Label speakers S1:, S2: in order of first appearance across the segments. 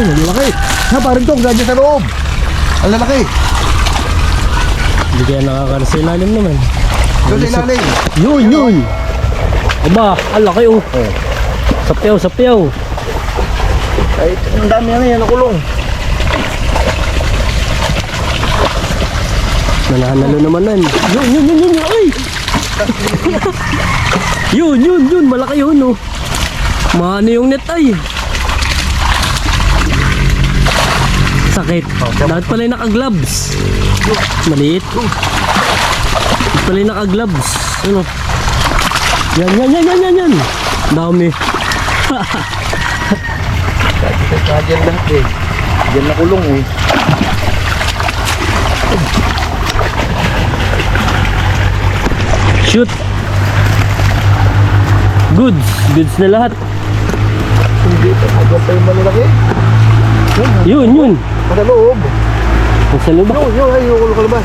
S1: Ang lalaki. Ha, parang tong ganyan sa loob. Ang lalaki.
S2: Hindi kaya nakakalas sa ilalim naman.
S1: Doon sa ilalim.
S2: Yun. Aba, ang laki oh. Sapyaw.
S1: Ay, ang dami yan nakulong.
S2: Nananalo naman nan. Yun. Ay! yun. Malaki yun oh. Maano yung net ay. Sakit. Dapat pala yung naka-gloves. Maliit. Dapat pala yung naka-gloves. Ano? Yan. Dami.
S1: Diyan lahat eh. Diyan nakulong eh.
S2: Shoot. Goods na lahat.
S1: Hindi pa. Diyan pa yung malalaki.
S2: Yun.
S1: Sa loob.
S2: Nasa loob ako.
S1: Yun. Ay, yung kalabas.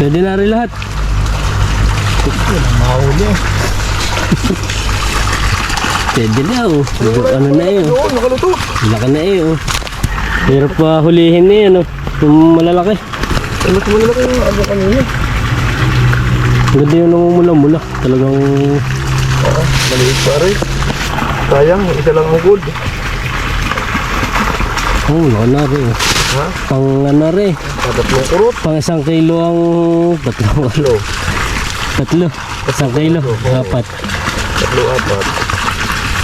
S2: Pwede na rin lahat.
S1: Mahuli eh.
S2: Pwede na oh. Ano na eh oh.
S1: Doon, nakaluto.
S2: Laki na eh oh. Hirap pa hulihin na yan oh. Yung malalaki.
S1: Ay, mas malalaki yung ano kanina.
S2: Ganda yung namumula-mula. Talagang
S1: Maliit pa rin. Sayang, isa lang ang good.
S2: laki na rin oh.
S1: Ha?
S2: Pang ano rin.
S1: Tatlong kurot.
S2: Pang 1 kilo ang tatlo. 1 kilo. 4.
S1: Tatlo, 4.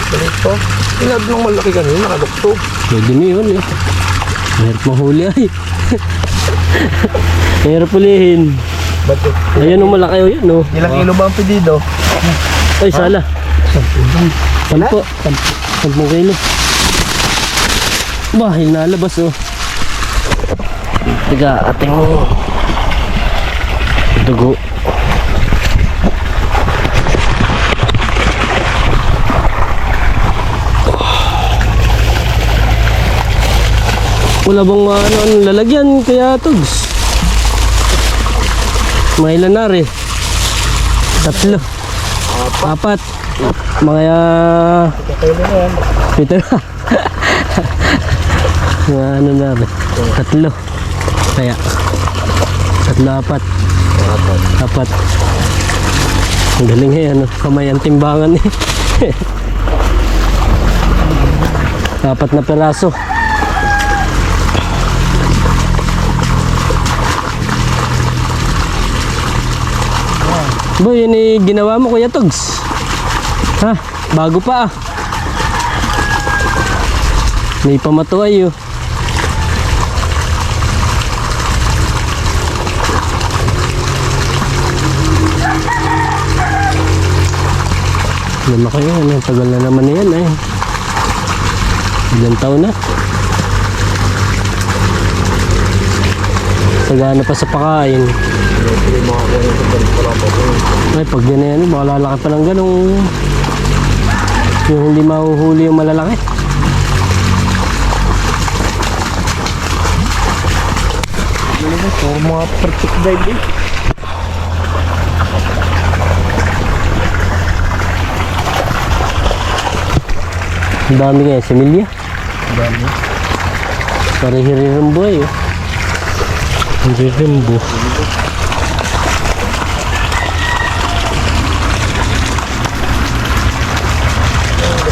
S1: Maliit pa. Tinad nung malaki kanina, nakalukto.
S2: Pwede na yun eh. Mahirap mahuli ay. Mahirap hulihin.
S1: Bakit?
S2: Ayan o malaki o yan o.
S1: Ilang kilo ba ang pedido?
S2: Ay sala. 10 kilo. Bah, nalabas o. Tiga ating dugo. Wala bang ano lalagyan kaya tugs? May ilan na rin? 3 4 mga Peter mga ano na rin 3 kaya 3 4 ang galing eh ano kamay ang timbangan eh 4 na peraso. Boy, yun eh, ginawa mo Kuya Tugs. Ha? Bago pa ah. May pamatuay oh. Lama kayo, ano? Tagal na naman na yan eh. Ilang taon na. Sagana pa sa pakain. Ay, pag yan na yan, baka lalaki pa ng ganong yung hindi mahuhuli yung malalaki.
S1: Ito mga perfect dive eh.
S2: Ang dami nga, similya.
S1: Ang dami.
S2: Parang hiririmbo eh. Hiririmbo.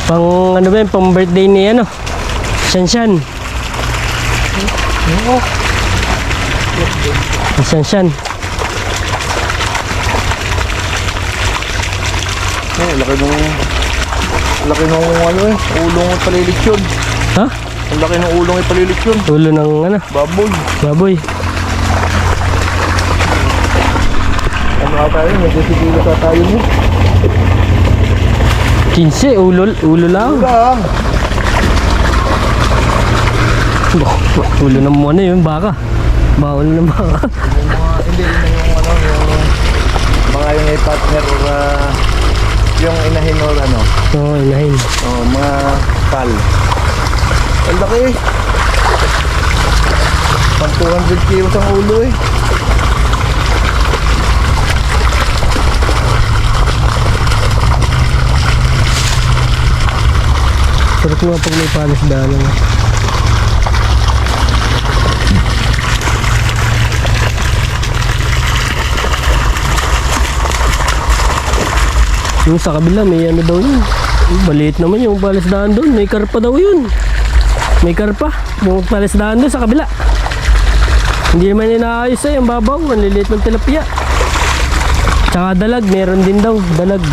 S2: Pang ano ba yun, pang birthday ni ano? Shanshan. Shanshan.
S1: Ay, laki nung ano eh, ulong at palilit yun.
S2: Ha?
S1: Ang laki ng ulong at palilit yun.
S2: Ulo ng ano?
S1: Baboy.
S2: Baboy.
S1: Ano ka tayo? Nagsisigilo ka tayo mo.
S2: 15, ulo lang.
S1: Lang.
S2: Ulo ng ano yun, baka. Bawal ng baka.
S1: Hindi yung ano, yung mga yung may partner or yung inahin or ano.
S2: Oo, inahin.
S1: Mga kal. Ang laki eh. Pang 200 kilos ang ulo eh.
S2: Sarap nga pag may palis daanan. Yung sa kabila may ano daw yun. Maliit naman yung palisdaan doon. May karpa daw yun. May karpa. Yung palisdaan doon sa kabila. Hindi naman inaayos eh. Ang babaw. Ang liliit ng tilapia. Tsaka dalag. Meron din daw. Dalag.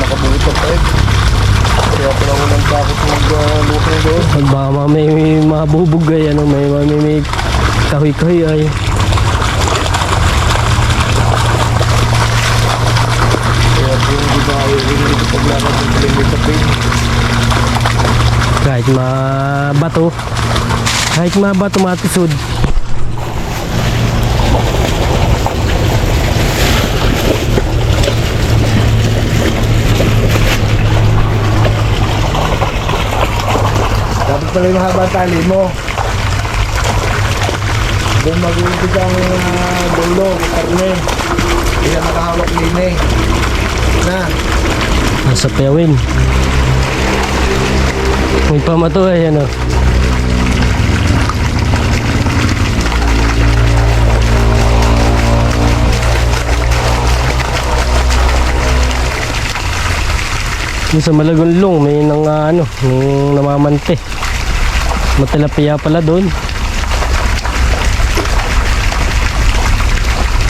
S1: Nakabuhitok eh. Kaya pala walang takot mag-lukay doon.
S2: Pag baka may mabubog ay ano. May kahoy-kahoy ay. Kahit mabato matisod.
S1: Dapat pala yung mahaba tali mo. Doon mag-uupig ang dulo, karne. Hindi na makahawak line. Na.
S2: Nasa pewin. May pamato ay ano. Yung sa Malagonlong may nang ano, may namamante. Matilapia pala doon.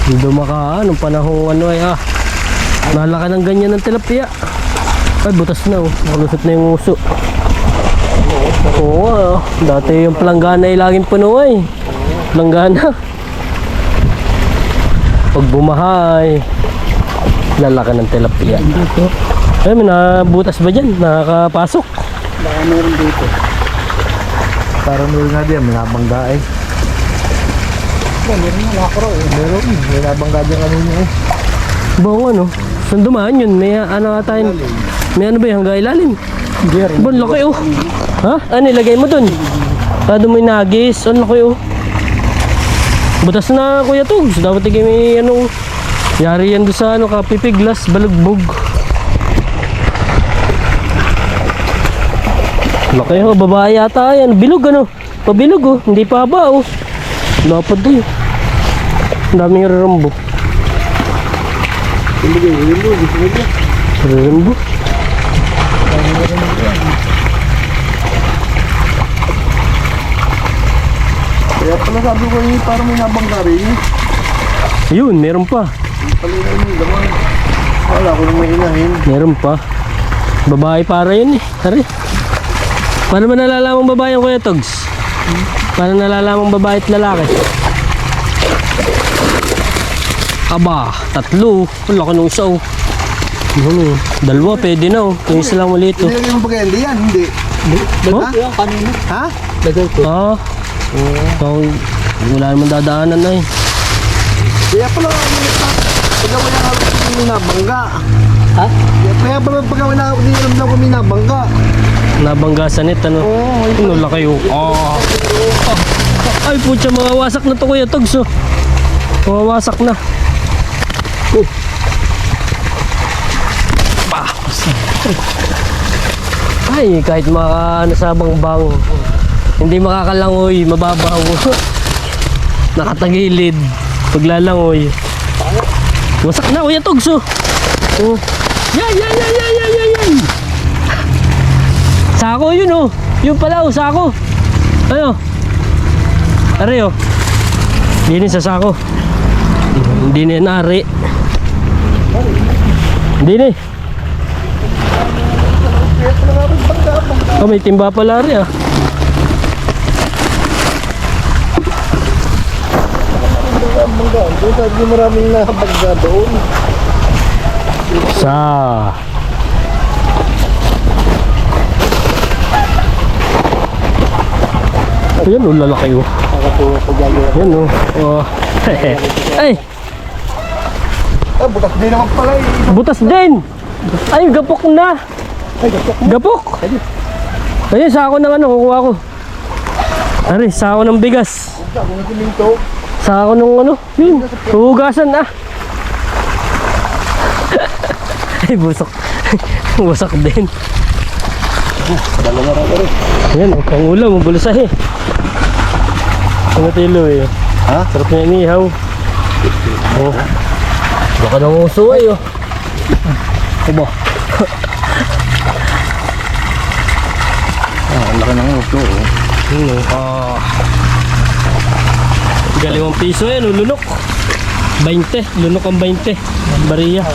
S2: Hindi anong panahong ano ay nalaka ng ganyan ng tilapia. Ay butas na oh, malusot na yung uso. Oo dati yung planggana ay laging puno ay. Planggana. Pag bumahay, lalaka ng tilapia. Ay may nabutas ba dyan? Nakakapasok?
S3: Baka meron dito.
S1: Parang meron nga din, may nabangga eh.
S3: Meron na lakro eh.
S1: Meron, may nabangga dyan kanina eh.
S2: Bawang ano? Saan dumaan yun? May ano ata yun? May ano ba yung hanggang ilalim? Bon, laki oh. Ha? Ano ilagay mo dun? Kado mo yung nagis. Ano laki oh. Butas na Kuya Tugs. Dapat tigay may ano. Yari yan doon sa ano kapipiglas, balugbog. Laki oh, babae yata yan. Bilog ano? Pabilog oh. Hindi pa ba oh. Lapad din. Ang daming rambo. Rambo.
S1: Kaya pala sabi ko yun, parang may nabangga rin eh.
S2: Yun, meron pa.
S1: Palina yun, daman. Wala ko nang may inahin.
S2: Meron pa. Babae para yun eh. Tari. Paano ba nalalamang babae ang Kuya Togs? Paano nalalamang babae at lalaki? Aba, tatlo. Wala ko nung isa oh. Dalawa, pwede na oh. Yung isa lang maliit oh.
S1: Hindi mo ba yan? Hindi.
S2: Oh?
S3: Yung kanina.
S1: Ha?
S3: Dagal ko.
S2: Ah. Oh. Wala naman dadaanan na eh.
S1: Kaya pala, pagka wala nga kami nabangga.
S3: Ha?
S1: Kaya pala pagka wala kami nabangga.
S2: Nabangga sa net ano?
S1: Oo.
S2: Ano laki oh. Oh. Ay putya, mawawasak na to Kuya Togs oh. Mawawasak na. Oh. Bah. Ay kahit nasabang bang hindi makakalangoy, mababaw. Nakatagilid paglalangoy. Wasak na Kuya Togs oh. Oh. Yan. Sako yun oh. Yun pala oh, sako. Ano? Ari oh. Hindi sa sako. Hindi na yan ari. Hindi na. Oh, may timba pala ari ah.
S1: Doon sabi maraming nabangga doon.
S2: Sa ayan oh, lalaki oh.
S1: Nakatuwa ko gano'n.
S2: Ayan oh. Oh. Ay,
S1: Ah, butas din naman pala eh.
S2: butas din. Ay, gapok na. Gapok. Ayun, sako ng ano, kukuha ko. Ari, sako ng bigas.
S1: Ako na siminto.
S2: Sako ng ano, yun. Hugasan ah. Ay, busok. Wasak din.
S3: Dalawa rin.
S2: Yan, oh, pang ulam, mabulasah eh. Ano tilo eh.
S1: Ha?
S2: Sarap niya inihaw. Oh. Baka nang uso ay oh. Aba.
S1: Ang laki ng uso.
S2: Galing ang piso yan, oh, lunok. 20, lunok ang 20. Bariya.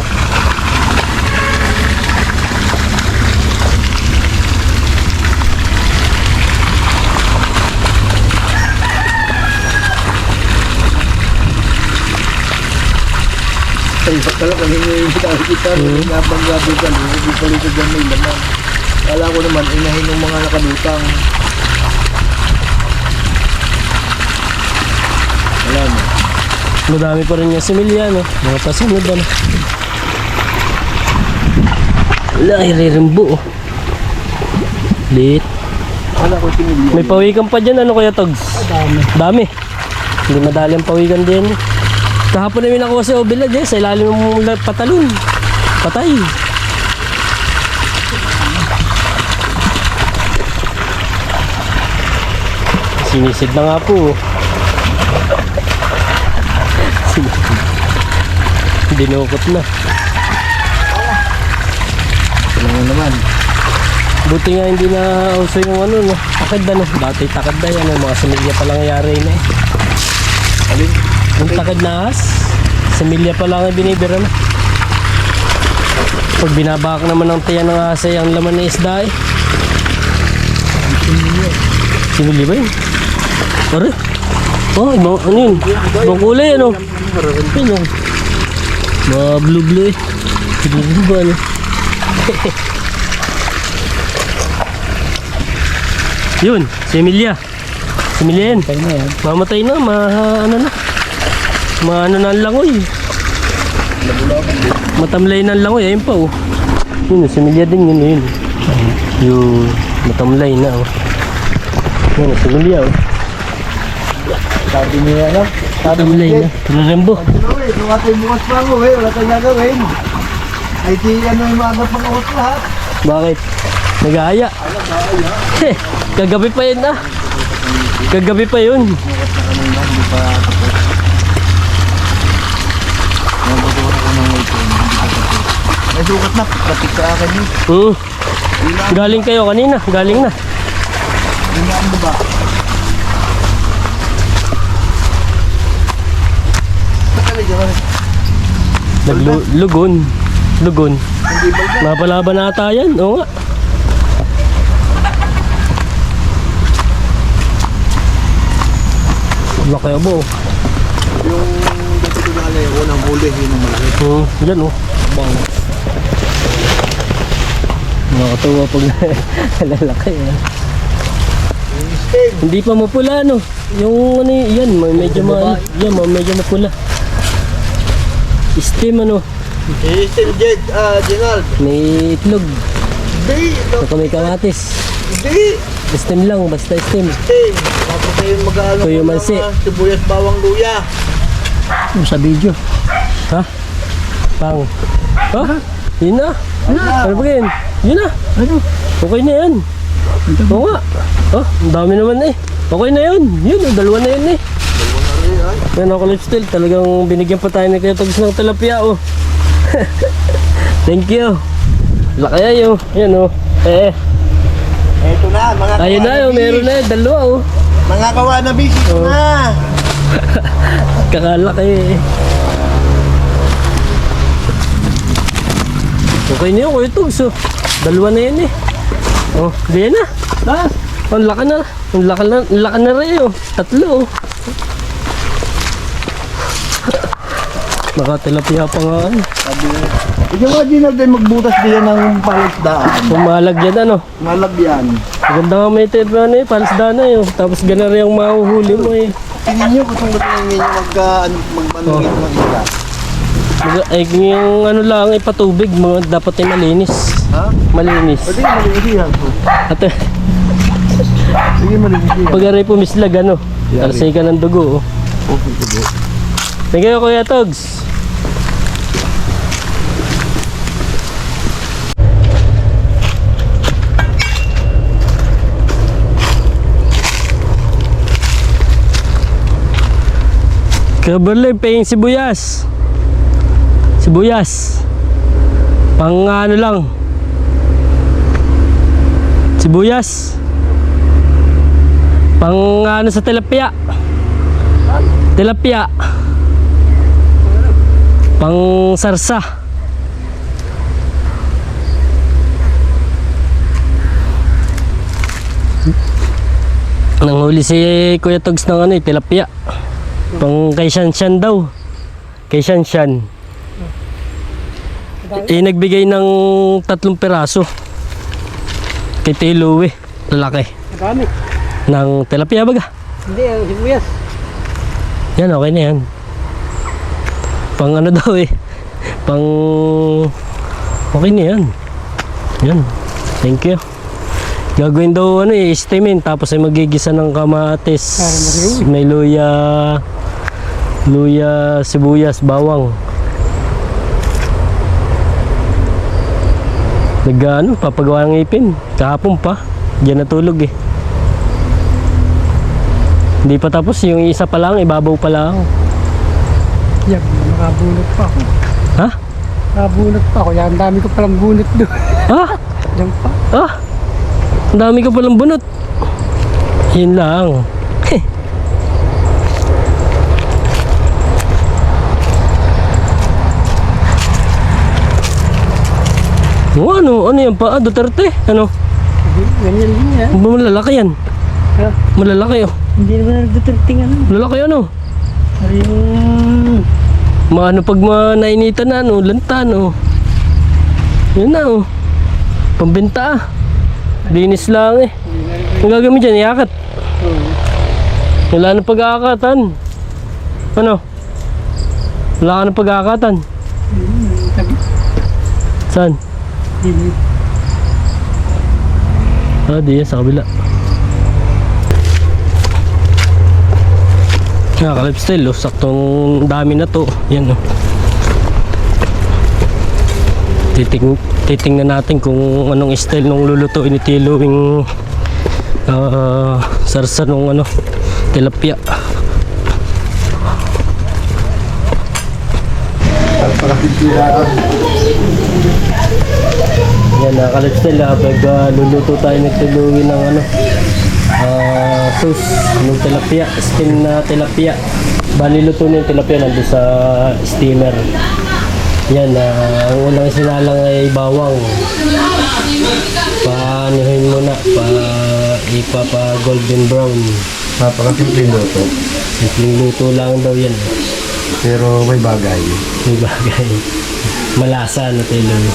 S1: Ay, pala kanina yung kita, nabang-gabi ka, hindi pala ito dyan may laman. Kala ko naman, inahin ng mga nakadutang. Wala na.
S2: Madami pa rin yung similya, no? Mga pasunod na. Wala, iririmbo, oh. Lit.
S3: Wala ko tinili.
S2: May pawikan pa dyan, ano kaya, Togs?
S3: Dami.
S2: Dami. Hindi madali ang pawikan din. Kahapon namin nakuha si Obelad eh, sa ilalim ng patalon. Patay. Sinisid na nga po. Dinukot na.
S1: Wala mo naman.
S2: Buti nga hindi na uso yung ano, no? Takad na, no? Dati takad na yan, mga similya pa lang nangyari na eh.
S1: Alin?
S2: Yung takad na ahas, similya pa lang ang binibira na. Pag binabak naman ng tiyan ng ahas ay ang laman ng isda eh. Similya ba yun? Pare? Oh, ibang, ano yun? Ibang kulay ano? Yun oh. Mga blue-blue eh. Blue ba ano? Yun, similya. Similya yan.
S3: Patay na yan.
S2: Mamatay na, ano na. Ano na ang langoy. Matamlay na ang langoy, ayun pa oh. Yun, similya din yun, yun. Yung matamlay na oh. Yun, similya oh.
S1: Sabi niya, ano?
S2: Matamlay na. Tunarambo.
S1: Kung ato yung bukas pa ako, wala tayong gagawin. Ay, di ano yung mga pang-uot lahat.
S2: Bakit? Nag-aaya. Heh, kagabi pa yun ah. Kagabi pa yun.
S1: May sukat na, patik sa akin yun.
S2: Galing kayo kanina, galing na.
S1: Hindi ang baba.
S2: Lugon. Lugon. Mapalaban na ata yan, oo nga. Laki abo.
S1: Yung dito ko na yung unang huli, yun ang malaki.
S2: Yan oh. Nakakatawa pag lalaki eh. Hindi pa mapula no. Yung ano yan, medyo medyo mapula. Steam ano.
S1: Still Jed, General.
S2: May itlog.
S1: Hindi, ito.
S2: Saka may kamatis.
S1: Hindi.
S2: Steam lang, basta steam.
S1: Tapos na yung mag-ano
S2: Tuyo mansi.
S1: sibuyas bawang luya.
S2: Sa video. Ha? Pang. Oh? Yun na. Ano ba yan? Yun na. Okay na yan. Oo nga. Oh, ang dami naman eh. Okay na yun. Yun, dalawa na yun eh. Yan ako lifestyle. Talagang binigyan pa tayo ni Kuya Togs ng tilapia oh. Thank you. Laki ayo. Yan oh.
S1: Eto na, mga
S2: Ayun na yun. Meron na yun. Dalawa oh.
S1: Mga kawanabis, ito na.
S2: Kakalaki eh. Okay na yun Kuya Togs oh. Dalawa na yun eh. Oh, ganyan na. Ang laki na. Ang laki na rin oh. Tatlo oh. Nakatilapia pa nga ano.
S1: Ikaw nga din natin magbutas din ng palisdaan.
S2: Pumalag yan ano.
S1: Malagyan.
S2: Maganda nga may tira na eh. Palisda na yun. Tapos gana rin yung mahuhuli mo eh.
S1: Tingnan nyo kung saan ninyo magpanungin ng isda.
S2: Ay yung ano lang ipatubig mo. Dapat ay malinis.
S1: Ha?
S2: Malinis.
S1: Pwede malinis yan.
S2: At
S1: Sige malinis yan.
S2: pag aray pumislag ano. Talasay ka ng dugo oh.
S1: Okay, sige.
S2: Thank you Kuya Togs. Kabarley, paying sibuyas. Sibuyas. Pang ano lang. Sibuyas. Pang ano sa tilapia. Tilapia. Pang sarsa. Nanghuli si Kuya Togs ng ano tilapia. Pang kay Shanshan daw. Kay Shanshan. Nagbigay ng 3 piraso. Kay Tiluwi. Lalaki.
S3: Marami.
S2: Ng tilapia baga.
S3: Hindi, ang sibuyas.
S2: Yan, okay na yan. Pang ano daw Pang... Okay na yan. Yan. Thank you. Gagawin daw steamin. Tapos ay magigisa ng kamatis. May luya. Luya, sibuyas, bawang. Papagawa ng ipin. Kahapon pa. Diyan natulog Hindi pa tapos. Yung isa pa lang, ibabaw pa lang.
S3: Yan, nakabunot pa ako.
S2: Ha?
S3: Nakabunot pa ako. Yan, ang dami ko palang bunot doon.
S2: Ha?
S3: Yan pa.
S2: Ang dami ka palang bunot. Yun lang. Ano yan pa? Duterte? Ano?
S3: Ganyan din yan.
S2: Malalaki yan.
S3: Ha?
S2: Malalaki
S3: Hindi naman nagduturting ano.
S2: Malalaki
S3: Yung...
S2: Maano pag nainitan na lanta Yun na Pambenta Linis lang Ang gagawin dyan, iakat. Wala na pag-aakatan. Ano? Wala ka na pag-aakatan. Saan? Di yan sa kabila. Kalipstil saktong dami na to. Yan titingnan natin kung anong style nung lulutuin ni Tiluwing sarsa nung tilapia. Yan kalipstil pag luluto tayo ni Tiluwing ng sauce ng tilapia, steam na tilapia. Bali luto na yung tilapia nandun sa steamer. Yan, ang unang sinalang ay bawang. Paanihin mo na, ipapa golden brown.
S1: Napakasimpleng luto.
S2: Simpleng luto lang daw yan.
S1: Pero may bagay.
S2: May bagay. Malasa na Tiluwi.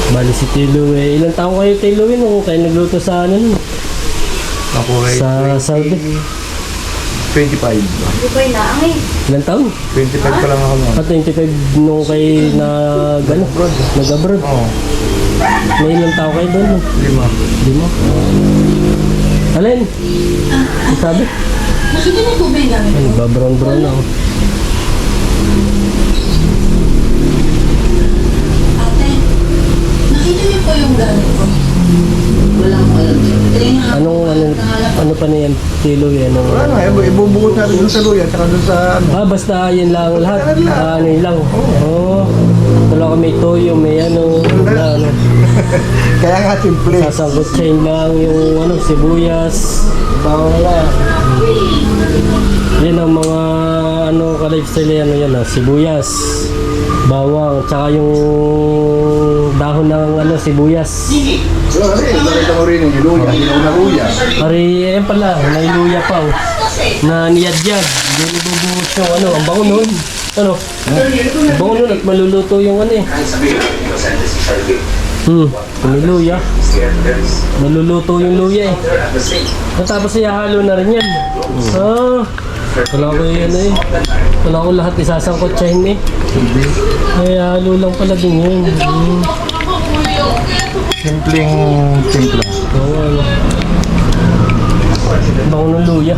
S2: Bali si Tiluwi, ilang taong kayo Tiluwi nung kayo nagluto sa
S1: Ako ay
S2: sa Saudi?
S1: 25.
S2: Ilang taon?
S1: 25 pa lang ako noon.
S2: 25 nung kayo nag-abroad.
S1: Oo.
S2: May ilang tao kayo doon? 5. Alin? Ang sabi? Nagbabrown-brown na ako.
S4: Nakita niyo po yung gano'n ko? Walang alam.
S2: Ano pa na yan? Tiluwi?
S1: Wala na, ibubugot natin doon sa luya, saka doon sa
S2: Basta yan lang lahat. Yun lang. Wala kami toyo, may
S1: Kaya nga simple.
S2: sasangkutsain lang yung sibuyas.
S1: Bawang na.
S2: Yan ang mga ka-lifestyle yan sibuyas, bawang, tsaka yung dahon ng sibuyas.
S1: Bakit mo rin yung luya, yung luya.
S2: Pari, ayan pala, may luya pa na niyad-yad. Hindi nibubuhos yung ang bango nun. Ang bango nun at maluluto yung may luya. Maluluto yung luya Tapos ihahalo na rin yan. Wala ko wala ko lahat isasangkotsahin Ay halo lang pala din yun.
S1: Simpleng simple.
S2: Bango ng luya.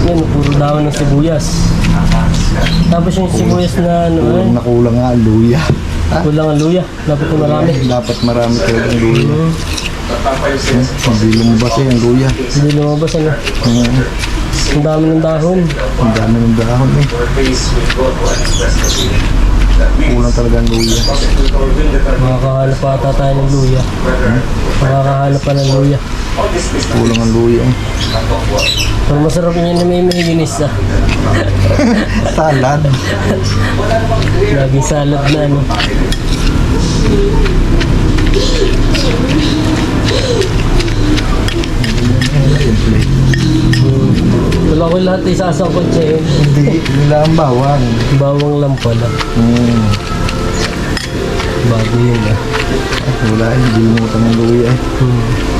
S2: Yan, puro dahon ng sibuyas. Tapos yung sibuyas na
S1: Nakulang nga ang luya.
S2: kulang ang luya. Dapat marami.
S1: Dapat marami talagang luya. Hindi lumabas ang luya.
S2: Hindi lumabas Ang dami ng dahon.
S1: Ang dami ng dahon eh. Kulang talaga ang luya.
S2: Makakahanap pa ata tayo ng luya. Makakahanap pa ng luya.
S1: Kulang ang luya eh.
S2: Pero masarap niya na may ginis ah.
S1: Salad.
S2: Laging salad na ano.
S1: Simple.
S2: Wala ko lahat isasang kotse.
S1: Hindi, nila ang bawang.
S2: Bawang lang pala. Bago yun ah.
S1: Wala, hindi mo ng luya eh.